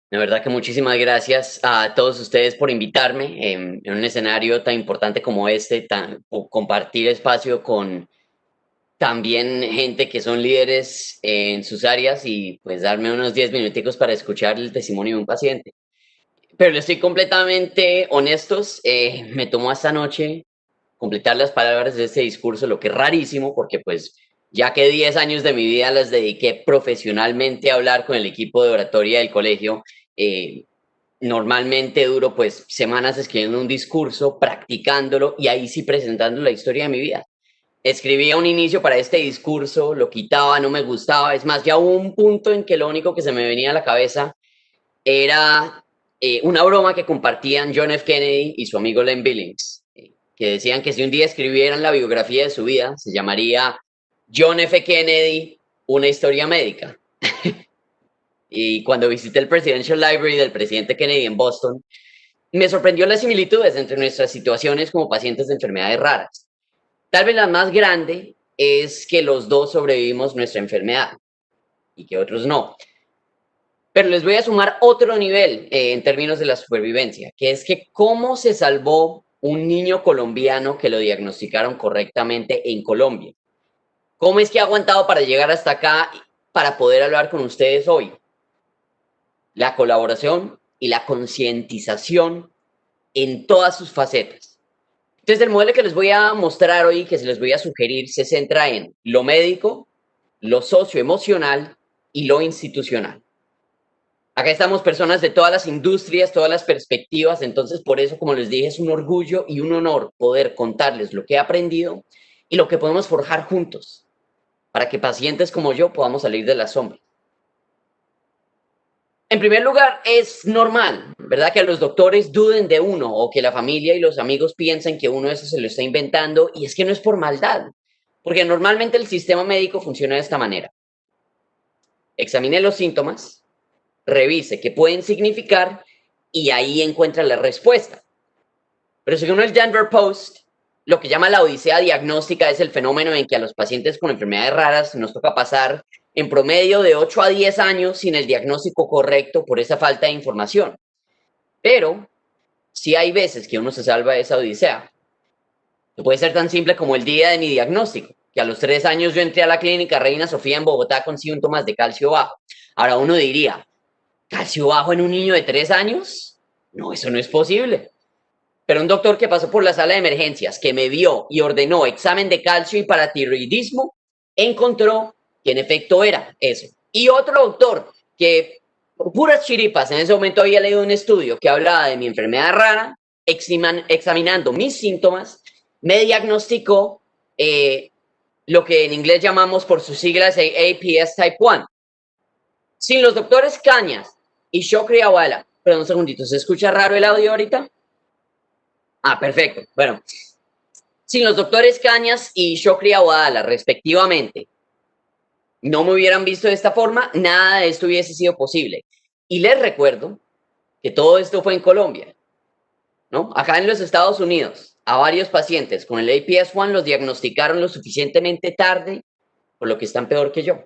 La verdad que muchísimas gracias a todos ustedes por invitarme en un escenario tan importante como este, o compartir espacio con también gente que son líderes en sus áreas y pues darme unos 10 minuticos para escuchar el testimonio de un paciente. Pero les estoy completamente honestos, me tomó esta noche completar las palabras de este discurso, lo que es rarísimo porque pues ya que 10 años de mi vida las dediqué profesionalmente a hablar con el equipo de oratoria del colegio, eh, normalmente duro pues semanas escribiendo un discurso, practicándolo y ahí sí presentando la historia de mi vida. Escribía un inicio para este discurso, lo quitaba, no me gustaba. Es más, ya hubo un punto en que lo único que se me venía a la cabeza era una broma que compartían John F. Kennedy y su amigo Len Billings, que decían que si un día escribieran la biografía de su vida, se llamaría John F. Kennedy, una historia médica. Y cuando visité el Presidential Library del presidente Kennedy en Boston, me sorprendió las similitudes entre nuestras situaciones como pacientes de enfermedades raras. Tal vez la más grande es que los dos sobrevivimos nuestra enfermedad y que otros no. Pero les voy a sumar otro nivel en términos de la supervivencia, que es que cómo se salvó un niño colombiano que lo diagnosticaron correctamente en Colombia. ¿Cómo es que ha aguantado para llegar hasta acá para poder hablar con ustedes hoy? La colaboración y la concientización en todas sus facetas. Entonces, el modelo que les voy a mostrar hoy, que se les voy a sugerir, se centra en lo médico, lo socioemocional y lo institucional. Acá estamos personas de todas las industrias, todas las perspectivas, entonces por eso, como les dije, es un orgullo y un honor poder contarles lo que he aprendido y lo que podemos forjar juntos para que pacientes como yo podamos salir de la sombra. En primer lugar, es normal, ¿verdad? Que los doctores duden de uno o que la familia y los amigos piensen que uno eso se lo está inventando y es que no es por maldad, porque normalmente el sistema médico funciona de esta manera. Examine los síntomas, revise qué pueden significar y ahí encuentra la respuesta. Pero según el Denver Post, lo que llama la odisea diagnóstica es el fenómeno en que a los pacientes con enfermedades raras nos toca pasar en promedio de 8 a 10 años sin el diagnóstico correcto por esa falta de información. Pero sí hay veces que uno se salva de esa odisea. Puede ser tan simple como el día de mi diagnóstico, que a los 3 años yo entré a la clínica Reina Sofía en Bogotá con síntomas de calcio bajo. Ahora uno diría, ¿calcio bajo en un niño de 3 años? No, eso no es posible. Pero un doctor que pasó por la sala de emergencias, que me vio y ordenó examen de calcio y paratiroidismo, encontró que en efecto era eso. Y otro doctor que, por puras chiripas, en ese momento había leído un estudio que hablaba de mi enfermedad rara, examinando mis síntomas, me diagnosticó lo que en inglés llamamos por sus siglas APS Type 1. Sin los doctores Cañas y Shokri Awala, perdón un segundito, ¿se escucha raro el audio ahorita? Ah, perfecto. Bueno, sin los doctores Cañas y Shokri Awadala, respectivamente, no me hubieran visto de esta forma, nada de esto hubiese sido posible. Y les recuerdo que todo esto fue en Colombia, ¿no? Acá en los Estados Unidos, a varios pacientes con el APS-1 los diagnosticaron lo suficientemente tarde, por lo que están peor que yo.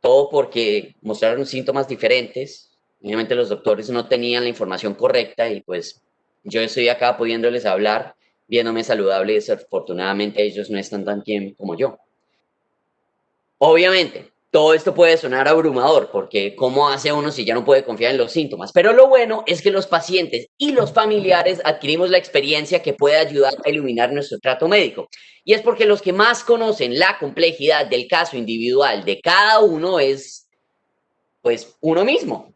Todo porque mostraron síntomas diferentes. Obviamente los doctores no tenían la información correcta y pues yo estoy acá pudiéndoles hablar, viéndome saludable y desafortunadamente ellos no están tan bien como yo. Obviamente, todo esto puede sonar abrumador porque ¿cómo hace uno si ya no puede confiar en los síntomas? Pero lo bueno es que los pacientes y los familiares adquirimos la experiencia que puede ayudar a iluminar nuestro trato médico. Y es porque los que más conocen la complejidad del caso individual de cada uno es pues uno mismo,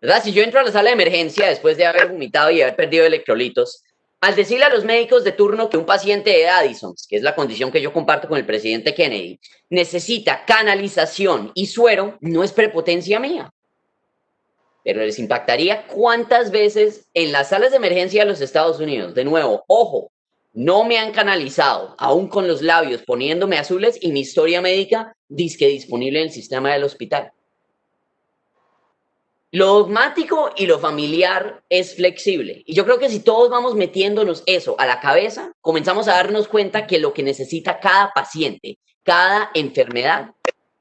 ¿verdad? Si yo entro a la sala de emergencia después de haber vomitado y haber perdido electrolitos, al decirle a los médicos de turno que un paciente de Addison's, que es la condición que yo comparto con el presidente Kennedy, necesita canalización y suero, no es prepotencia mía. Pero les impactaría cuántas veces en las salas de emergencia de los Estados Unidos, de nuevo, ojo, no me han canalizado, aún con los labios poniéndome azules y mi historia médica disque disponible en el sistema del hospital. Lo dogmático y lo familiar es flexible. Y yo creo que si todos vamos metiéndonos eso a la cabeza, comenzamos a darnos cuenta que lo que necesita cada paciente, cada enfermedad,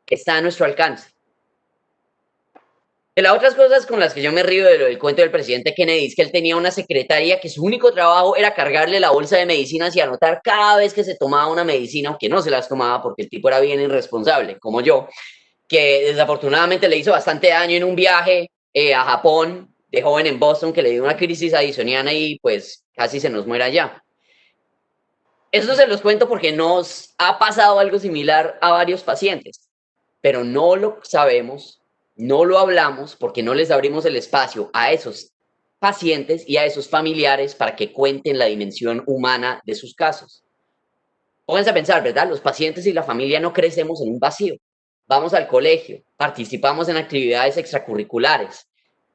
está a nuestro alcance. De las otras cosas con las que yo me río de lo del cuento del presidente Kennedy es que él tenía una secretaria que su único trabajo era cargarle la bolsa de medicinas y anotar cada vez que se tomaba una medicina, aunque no se las tomaba porque el tipo era bien irresponsable, como yo, que desafortunadamente le hizo bastante daño en un viaje a Japón de joven en Boston, que le dio una crisis adicional y pues casi se nos muere allá. Eso se los cuento porque nos ha pasado algo similar a varios pacientes, pero no lo sabemos, no lo hablamos porque no les abrimos el espacio a esos pacientes y a esos familiares para que cuenten la dimensión humana de sus casos. Pónganse a pensar, ¿verdad? Los pacientes y la familia no crecemos en un vacío. Vamos al colegio, participamos en actividades extracurriculares,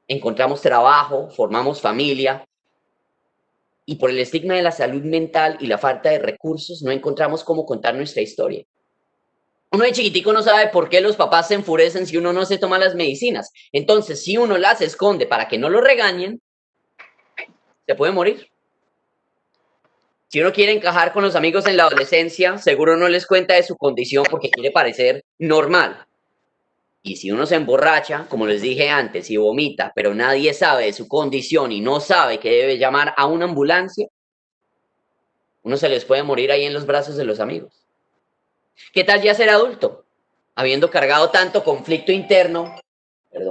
encontramos trabajo, formamos familia, y por el estigma de la salud mental y la falta de recursos no encontramos cómo contar nuestra historia. Uno de chiquitico no sabe por qué los papás se enfurecen si uno no se toma las medicinas. Entonces, si uno las esconde para que no lo regañen, se puede morir. Si uno quiere encajar con los amigos en la adolescencia, seguro no les cuenta de su condición porque quiere parecer normal. Y si uno se emborracha, como les dije antes, y vomita, pero nadie sabe de su condición y no sabe que debe llamar a una ambulancia, uno se les puede morir ahí en los brazos de los amigos. ¿Qué tal ya ser adulto? Habiendo cargado tanto conflicto interno,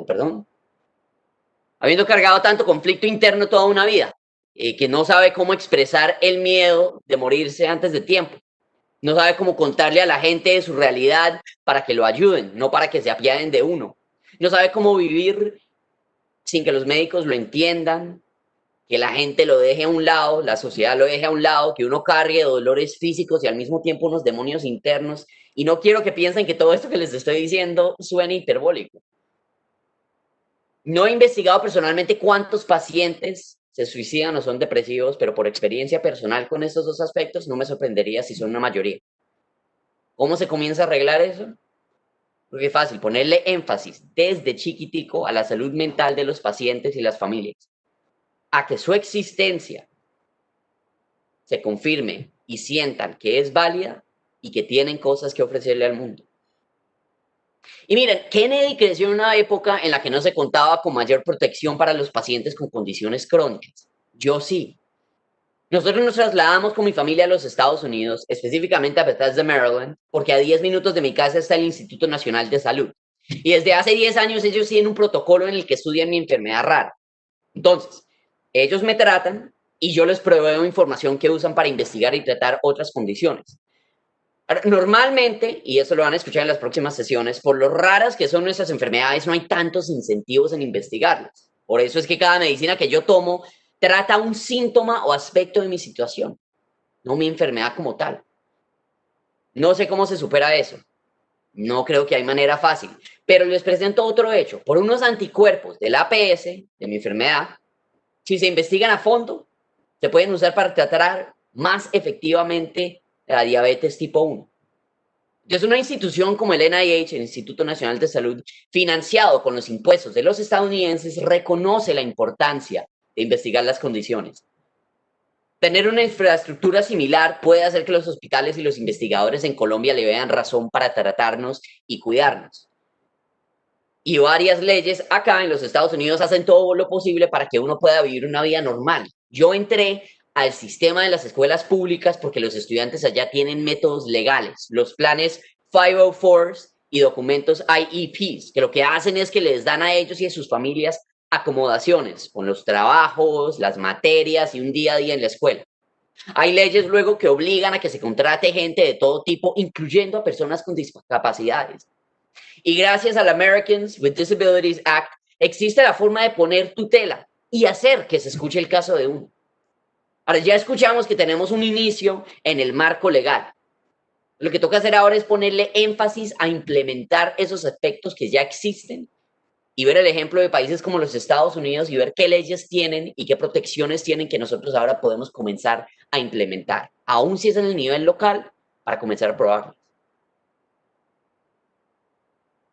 perdón, habiendo cargado tanto conflicto interno toda una vida, que no sabe cómo expresar el miedo de morirse antes de tiempo. No sabe cómo contarle a la gente de su realidad para que lo ayuden, no para que se apiaden de uno. No sabe cómo vivir sin que los médicos lo entiendan, que la gente lo deje a un lado, la sociedad lo deje a un lado, que uno cargue dolores físicos y al mismo tiempo unos demonios internos. Y no quiero que piensen que todo esto que les estoy diciendo suena hiperbólico. No he investigado personalmente cuántos pacientes se suicidan o son depresivos, pero por experiencia personal con estos dos aspectos no me sorprendería si son una mayoría. ¿Cómo se comienza a arreglar eso? Porque es fácil, ponerle énfasis desde chiquitico a la salud mental de los pacientes y las familias, a que su existencia se confirme y sientan que es válida y que tienen cosas que ofrecerle al mundo. Y miren, Kennedy creció en una época en la que no se contaba con mayor protección para los pacientes con condiciones crónicas. Yo sí. Nosotros nos trasladamos con mi familia a los Estados Unidos, específicamente a Bethesda, Maryland, porque a 10 minutos de mi casa está el Instituto Nacional de Salud. Y desde hace 10 años ellos tienen un protocolo en el que estudian mi enfermedad rara. Entonces, ellos me tratan y yo les proveo información que usan para investigar y tratar otras condiciones. Normalmente, y eso lo van a escuchar en las próximas sesiones, por lo raras que son nuestras enfermedades, no hay tantos incentivos en investigarlas. Por eso es que cada medicina que yo tomo trata un síntoma o aspecto de mi situación, no mi enfermedad como tal. No sé cómo se supera eso. No creo que hay manera fácil, pero les presento otro hecho. Por unos anticuerpos del APS, de mi enfermedad, si se investigan a fondo, se pueden usar para tratar más efectivamente la diabetes tipo 1. Entonces, una institución como el NIH, el Instituto Nacional de Salud, financiado con los impuestos de los estadounidenses, reconoce la importancia de investigar las condiciones. Tener una infraestructura similar puede hacer que los hospitales y los investigadores en Colombia le vean razón para tratarnos y cuidarnos. Y varias leyes acá en los Estados Unidos hacen todo lo posible para que uno pueda vivir una vida normal. Yo entré al sistema de las escuelas públicas porque los estudiantes allá tienen métodos legales, los planes 504s y documentos IEPs, que lo que hacen es que les dan a ellos y a sus familias acomodaciones con los trabajos, las materias y un día a día en la escuela. Hay leyes luego que obligan a que se contrate gente de todo tipo, incluyendo a personas con discapacidades. Y gracias al Americans with Disabilities Act existe la forma de poner tutela y hacer que se escuche el caso de uno. Ahora ya escuchamos que tenemos un inicio en el marco legal. Lo que toca hacer ahora es ponerle énfasis a implementar esos aspectos que ya existen y ver el ejemplo de países como los Estados Unidos y ver qué leyes tienen y qué protecciones tienen que nosotros ahora podemos comenzar a implementar, aun si es en el nivel local, para comenzar a probarlo.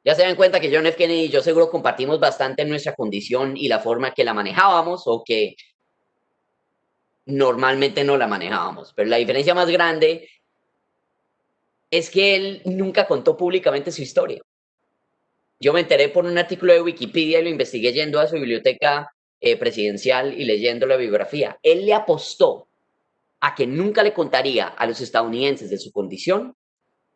Ya se dan cuenta que John F. Kennedy y yo seguro compartimos bastante nuestra condición y la forma que la manejábamos o que normalmente no la manejábamos. Pero la diferencia más grande es que él nunca contó públicamente su historia. Yo me enteré por un artículo de Wikipedia y lo investigué yendo a su biblioteca presidencial y leyendo la biografía. Él le apostó a que nunca le contaría a los estadounidenses de su condición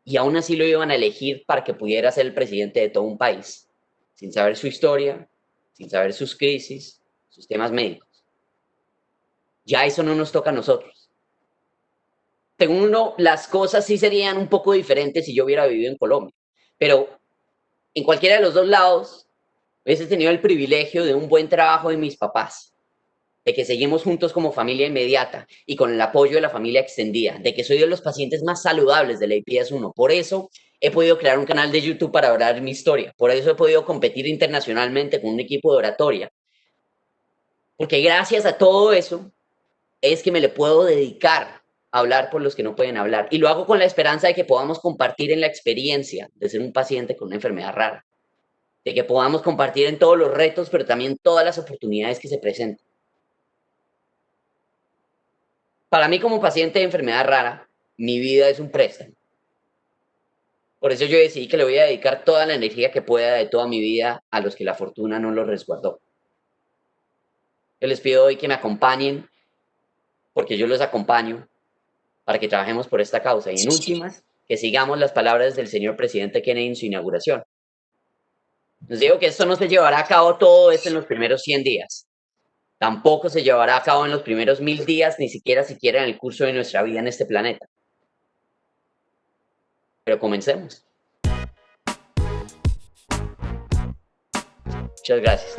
y aún así lo iban a elegir para que pudiera ser el presidente de todo un país, sin saber su historia, sin saber sus crisis, sus temas médicos. Ya eso no nos toca a nosotros. Según uno, las cosas sí serían un poco diferentes si yo hubiera vivido en Colombia, pero en cualquiera de los dos lados hubiese tenido el privilegio de un buen trabajo de mis papás, de que seguimos juntos como familia inmediata y con el apoyo de la familia extendida, de que soy de los pacientes más saludables de la IPS-1. Por eso he podido crear un canal de YouTube para hablar mi historia. Por eso he podido competir internacionalmente con un equipo de oratoria. Porque gracias a todo eso es que me le puedo dedicar a hablar por los que no pueden hablar. Y lo hago con la esperanza de que podamos compartir en la experiencia de ser un paciente con una enfermedad rara. De que podamos compartir en todos los retos, pero también todas las oportunidades que se presentan. Para mí como paciente de enfermedad rara, mi vida es un préstamo. Por eso yo decidí que le voy a dedicar toda la energía que pueda de toda mi vida a los que la fortuna no los resguardó. Yo les pido hoy que me acompañen, porque yo los acompaño, para que trabajemos por esta causa. Y en últimas, que sigamos las palabras del señor presidente Kennedy en su inauguración. Les digo que esto no se llevará a cabo todo esto en los primeros 100 días. Tampoco se llevará a cabo en los primeros 1000 días, ni siquiera en el curso de nuestra vida en este planeta. Pero comencemos. Muchas gracias.